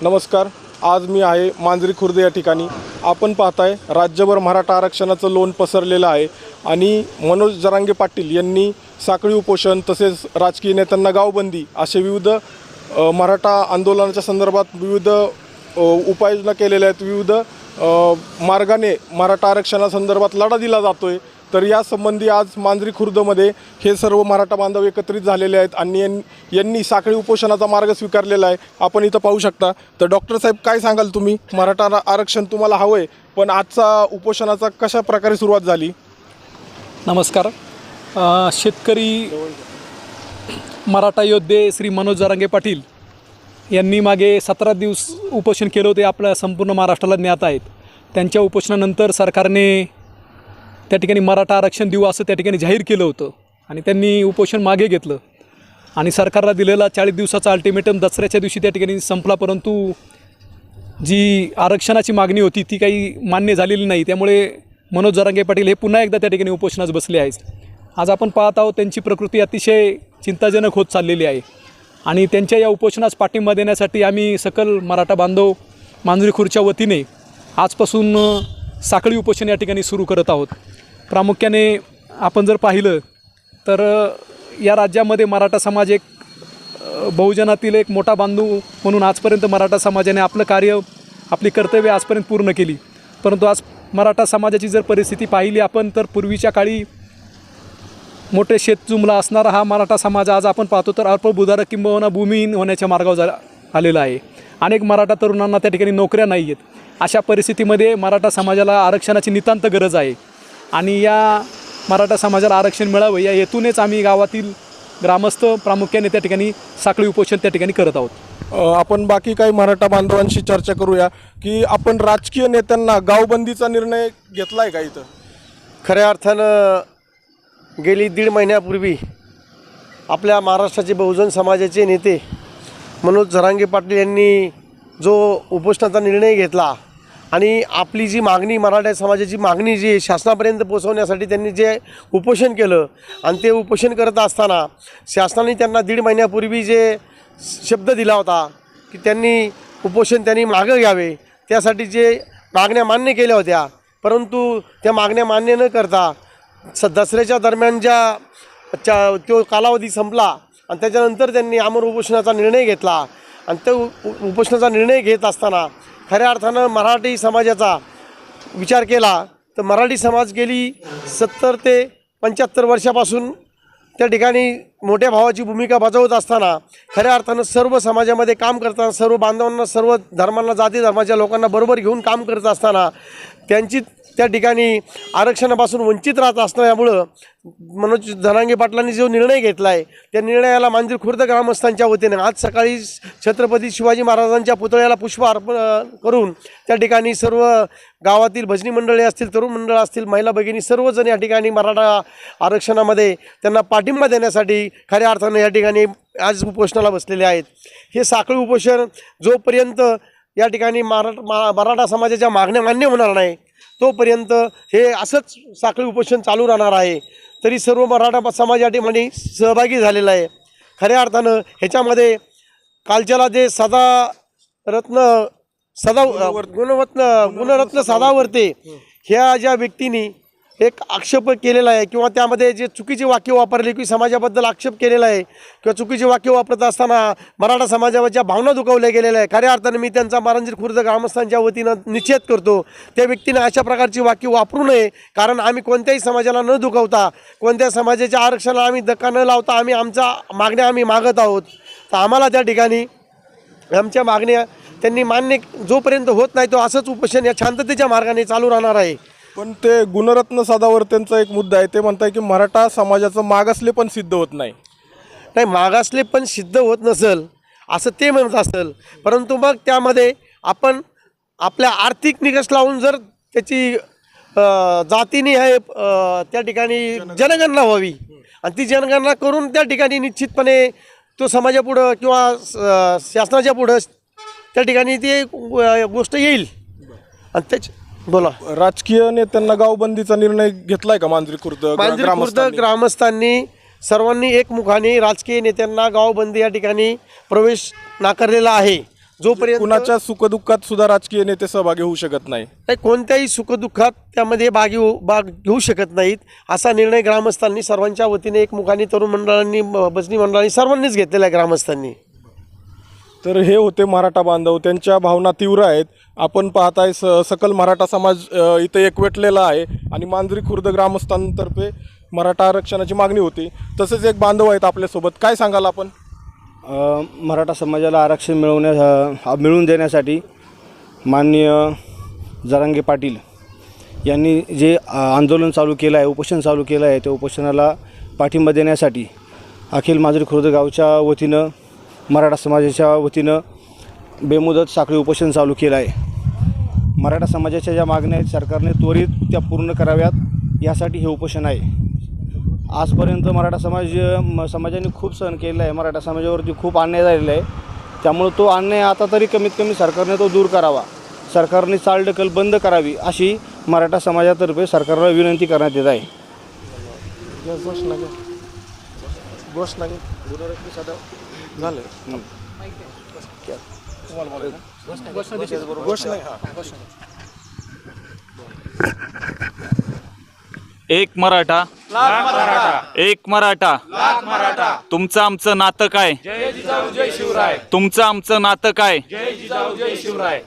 नमस्कार. आज मी आहे मांजरी खुर्द या ठिकाणी. आपण पाहताय राज्यभर मराठा आरक्षणाचं लोण पसरलेलं आहे आणि मनोज जरांगे पाटील यांनी साखळी उपोषण तसेच राजकीय नेत्यांना गावबंदी असे विविध मराठा आंदोलनाच्या संदर्भात विविध उपाययोजना केलेल्या आहेत. विविध मार्गाने मराठा आरक्षणासंदर्भात लढा दिला जातो आहे. तर यासंबंधी आज मांजरी खुर्दमध्ये हे सर्व मराठा बांधव एकत्रित झालेले आहेत आणि यांनी साखळी उपोषणाचा मार्ग स्वीकारलेला आहे. आपण इथं पाहू शकता. तर डॉक्टर साहेब, काय सांगाल तुम्ही? मराठा आरक्षण तुम्हाला हवं आहे, पण आजचा उपोषणाचा कशा प्रकारे सुरुवात झाली? नमस्कार. शेतकरी मराठा योद्धे श्री मनोज जरांगे पाटील यांनी मागे 17 दिवस उपोषण केलं होते. आपल्या संपूर्ण महाराष्ट्राला ज्ञात आहेत. त्यांच्या उपोषणानंतर सरकारने त्या ठिकाणी मराठा आरक्षण देऊ असं त्या ठिकाणी जाहीर केलं होतं आणि त्यांनी उपोषण मागे घेतलं आणि सरकारला दिलेला 40 दिवसाचा अल्टिमेटम दसऱ्याच्या दिवशी त्या ठिकाणी संपला. परंतु जी आरक्षणाची मागणी होती ती काही मान्य झालेली नाही. त्यामुळे मनोज जरांगे पाटील हे पुन्हा एकदा त्या ठिकाणी उपोषणास बसले आहेत. आज आपण पाहत आहोत त्यांची प्रकृती अतिशय चिंताजनक होत चाललेली आहे आणि त्यांच्या या उपोषणास पाठिंबा देण्यासाठी आम्ही सकल मराठा बांधव मांजरी खुर्दच्या वतीने आजपासून साखळी उपोषण या ठिकाणी सुरू करत आहोत. प्रामुख्याने आपण जर पाहिलं तर या राज्यामध्ये मराठा समाज एक बहुजनातील एक मोठा बांधू म्हणून आजपर्यंत मराठा समाजाने आपलं कार्य, आपली कर्तव्य आजपर्यंत पूर्ण केली. परंतु आज मराठा समाजाची जर परिस्थिती पाहिली आपण तर पूर्वीच्या काळी मोठे शेतजुमला असणारा हा मराठा समाज आज आपण पाहतो तर अल्पभूधारक किंबहुना भूमिहीन होण्याच्या मार्गावर आलेला आहे. अनेक मराठा तरुणांना त्या ठिकाणी नोकऱ्या नाही आहेत. अशा परिस्थितीमध्ये मराठा समाजाला आरक्षणाची नितांत गरज आहे आणि या मराठा समाजाला आरक्षण मिळावं या हेतूनेच आम्ही गावातील ग्रामस्थ प्रामुख्याने त्या ठिकाणी साखळी उपोषण त्या ठिकाणी करत आहोत. आपण बाकी काही मराठा बांधवांशी चर्चा करूया की आपण राजकीय नेत्यांना गावबंदीचा निर्णय घेतला आहे का? इथं खऱ्या अर्थानं गेली 1.5 महिन्यापूर्वी आपल्या महाराष्ट्राचे बहुजन समाजाचे नेते मनोज जरांगे पाटील यांनी जो उपोषणाचा निर्णय घेतला आणि आपली जी मागणी, मराठा समाजाची मागणी जी शासनापर्यंत पोहोचवण्यासाठी त्यांनी जे उपोषण केलं आणि ते उपोषण करत असताना शासनाने त्यांना 1.5 महिन्यापूर्वी जे शब्द दिला होता की त्यांनी मागं घ्यावे, त्यासाठी जे मागण्या मान्य केल्या होत्या, परंतु त्या मागण्या मान्य न करता दसऱ्याच्या दरम्यान तो कालावधी संपला आणि त्याच्यानंतर त्यांनी आमरण उपोषणाचा निर्णय घेतला आणि तो उपोषणाचा निर्णय घेत असताना खऱ्या अर्थानं मराठी समाजाचा विचार केला तर मराठी समाज गेली 70 ते 75 वर्षापासून त्या ठिकाणी मोठ्या भावाची भूमिका बजावत असताना खऱ्या अर्थानं सर्व समाजामध्ये काम करताना, सर्व बांधवांना, सर्व धर्मांना, जाती धर्माच्या लोकांना बरोबर घेऊन काम करत असताना त्यांची त्या ठिकाणी आरक्षणापासून वंचित राहत असल्यामुळं मनोज जरांगे पाटलांनी जो निर्णय घेतला आहे त्या निर्णयाला मांजरी खुर्द ग्रामस्थांच्या वतीने आज सकाळी छत्रपती शिवाजी महाराजांच्या पुतळ्याला पुष्प अर्पण करून त्या ठिकाणी सर्व गावातील भजनी मंडळी असतील, तरुण मंडळ असतील, महिला भगिनी सर्वजण या ठिकाणी मराठा आरक्षणामध्ये त्यांना पाठिंबा देण्यासाठी खऱ्या अर्थानं या ठिकाणी आज उपोषणाला बसलेले आहेत. हे साखळी उपोषण जोपर्यंत या ठिकाणी मराठा समाजाच्या मागण्या मान्य होणार नाही तोपर्यंत हे असंच साखळी उपोषण चालू राहणार आहे. तरी सर्व मराठा समाज या ठिकाणी सहभागी झालेला आहे. खऱ्या अर्थानं ह्याच्यामध्ये कालच्याला जे गुणरत्न सदावर्ते ह्या ज्या व्यक्तींनी एक आक्षेप केलेला आहे किंवा त्यामध्ये जे चुकीचे वाक्य वापरले की समाजाबद्दल आक्षेप केलेला आहे किंवा चुकीचे वाक्य वापरत असताना मराठा समाजाच्या भावना दुखावल्या गेलेल्या आहे, खऱ्या अर्थानं मी त्यांचा मांजरी खुर्द ग्रामस्थांच्या वतीनं निषेध करतो. त्या व्यक्तीने अशा प्रकारची वाक्य वापरू नये, कारण आम्ही कोणत्याही समाजाला न दुखावता, कोणत्या समाजाच्या आरक्षणाला आम्ही धक्का न लावता आमच्या मागण्या आम्ही मागत आहोत. तर आम्हाला त्या ठिकाणी आमच्या मागण्या त्यांनी मान्य जोपर्यंत होत नाही तो असंच उपोषण या शांततेच्या मार्गाने चालू राहणार आहे. पण ते गुणरत्न सदावर्तेंचा एक मुद्दा आहे. ते म्हणताय की मराठा समाजाचं मागासले पण सिद्ध होत नाही. मागासले पण सिद्ध होत नसेल असं ते म्हणत असेल, परंतु मग त्यामध्ये आपण आपल्या आर्थिक निकष लावून जर त्याची जातीने आहे त्या ठिकाणी जनगणना व्हावी आणि ती जनगणना करून त्या ठिकाणी निश्चितपणे तो समाजापुढं किंवा शासनाच्या पुढं त्या ठिकाणी ती गोष्ट येईल. आणि बोला, राजकीय नेत्यांना गावबंदीचा निर्णय घेतलाय का मांजरी खुर्द ग्रामस्थांनी सर्वांनी एकमुखाने राजकीय नेत्यांना गावबंदी या ठिकाणी प्रवेश नाकारलेला आहे. जोपर्यंत कुणाच्या सुखदुःखात सुद्धा राजकीय नेते सहभागी होऊ शकत नाही. नाही, कोणत्याही सुखदुःखात त्यामध्ये भाग घेऊ शकत नाहीत असा निर्णय ग्रामस्थांनी सर्वांच्या वतीने एकमुखाने तरुण मंडळांनी भजनी मंडळांनी सर्वांनीच घेतलेला आहे ग्रामस्थांनी. तर हे होते मराठा बांधव, त्यांच्या भावना तीव्र आहेत. आपण पाहताय सकल मराठा समाज इथे एकवटलेला आहे आणि मांजरी खुर्द ग्रामस्थांतर्फे मराठा आरक्षणाची मागणी होती. तसेच एक बांधव आहेत आपल्यासोबत, काय सांगाल आपण? मराठा समाजाला आरक्षण मिळवून देण्यासाठी माननीय जरांगे पाटील यांनी जे आंदोलन चालू केलं आहे, उपोषण चालू केलं आहे, त्या उपोषणाला पाठिंबा देण्यासाठी अखिल मांजरी खुर्द गावच्या वतीनं मराठा समाजाच्या वतीनं बेमुदत साखळी उपोषण चालू केलं आहे. मराठा समाजाच्या ज्या मागण्या आहेत सरकारने त्वरित त्या पूर्ण कराव्यात यासाठी हे उपोषण आहे. आजपर्यंत मराठा समाजाने खूप सहन केलेलं आहे. मराठा समाजावरती खूप अन्याय झालेला आहे. त्यामुळे तो अन्याय आता तरी कमीत कमी सरकारने तो दूर करावा, सरकारने चालढकल बंद करावी अशी मराठा समाजातर्फे सरकारला विनंती करण्यात येत आहे. एक मराठा, लाख मराठा, एक मराठा, लाख मराठा. तुमचं आमचं नातं काय? जय जिजाऊ जय शिवराय. तुमचं आमचं नातं काय? जय जिजाऊ जय शिवराय.